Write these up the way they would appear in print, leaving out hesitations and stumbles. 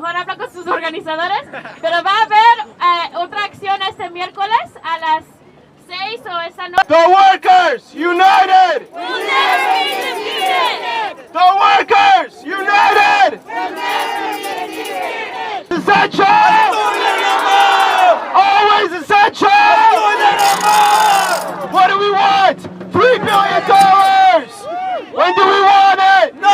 mejor habla con sus organizadores, pero va a haber otra acción este miércoles a las 6 o esa noche. The workers united! We'll never be defeated! The workers united! We'll never be defeated! Essential! Always essential! What do we want? $3 billion! When do we want it? No!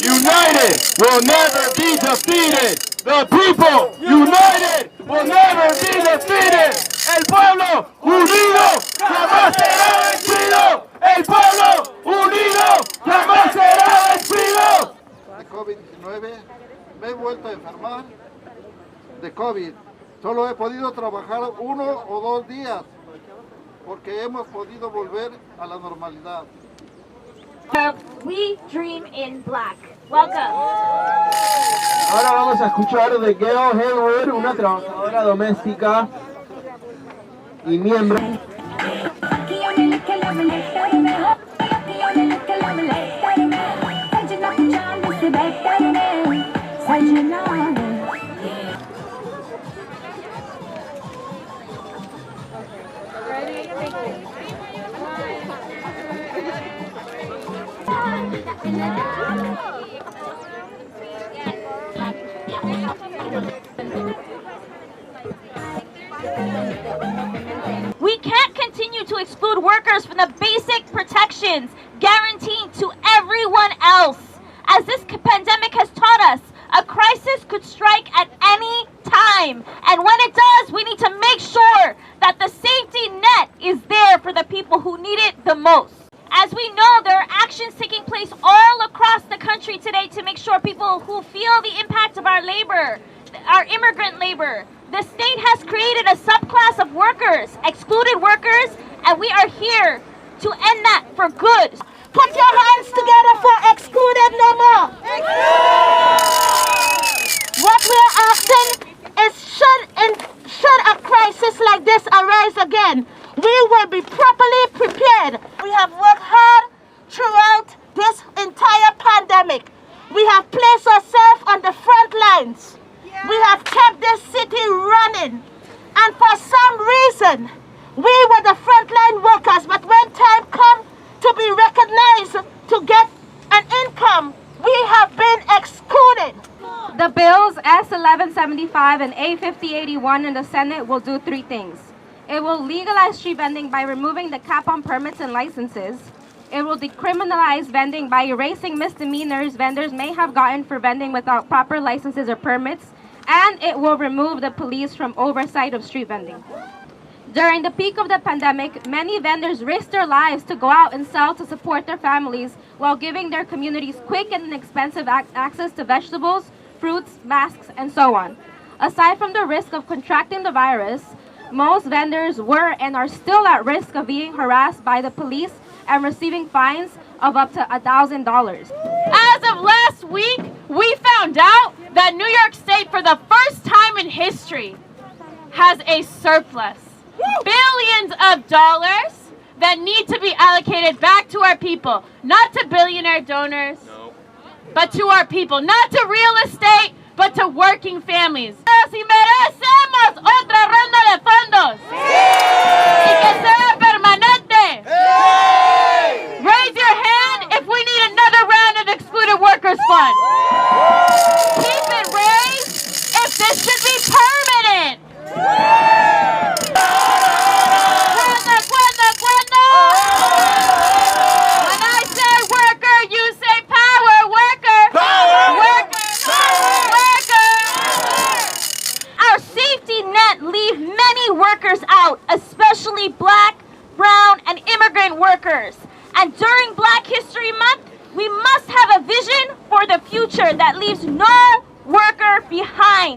United will never be defeated! The people united will never be defeated! El pueblo unido jamás será vencido! El pueblo unido jamás será vencido! De COVID-19 me he vuelto a enfermar de COVID. Solo he podido trabajar 1 o 2 días porque hemos podido volver a la normalidad. We dream in black. Welcome. Ahora vamos a escuchar de Gail Haywood, una trabajadora doméstica y miembro. We can't continue to exclude workers from the basic protections guaranteed to everyone else. As this pandemic has taught us, a crisis could strike at any time. And when it does, we need to make sure that the safety net is there for the people who need it the most. As we know, there are actions taking place all across the country today to make sure people who feel the impact of our labor, our immigrant labor, the state has created a subclass of workers, excluded workers, and we are here to end that for good. Put your hands together for excluded no more. What we're asking is should a crisis like this arise again, we will be properly prepared. We have worked hard throughout this entire pandemic. We have placed ourselves on the front lines. We have kept this city running. And for some reason, we were the frontline workers, but when time comes to be recognized to get an income, we have been excluded. The bills S1175 and A5081 in the Senate will do 3 things. It will legalize street vending by removing the cap on permits and licenses. It will decriminalize vending by erasing misdemeanors vendors may have gotten for vending without proper licenses or permits. And it will remove the police from oversight of street vending. During the peak of the pandemic, many vendors risked their lives to go out and sell to support their families while giving their communities quick and inexpensive access to vegetables, fruits, masks, and so on. Aside from the risk of contracting the virus, most vendors were and are still at risk of being harassed by the police and receiving fines of up to $1,000. As of last week, we found out that New York State, for the first time in history, has a surplus. Billions of dollars that need to be allocated back to our people, not to billionaire donors, but to our people, not to real estate, but to working families. Si merecemos otra ronda de fondos y que sea permanente. Raise your hand if we need another round of Excluded Workers Fund. Keep it raised if this should be permanent. ¿Cuándo? When I say worker, you say power. Worker. Our safety net leaves many workers out, especially Black, brown, and immigrant workers. And during Black History Month, we must have a vision for the future that leaves no worker behind.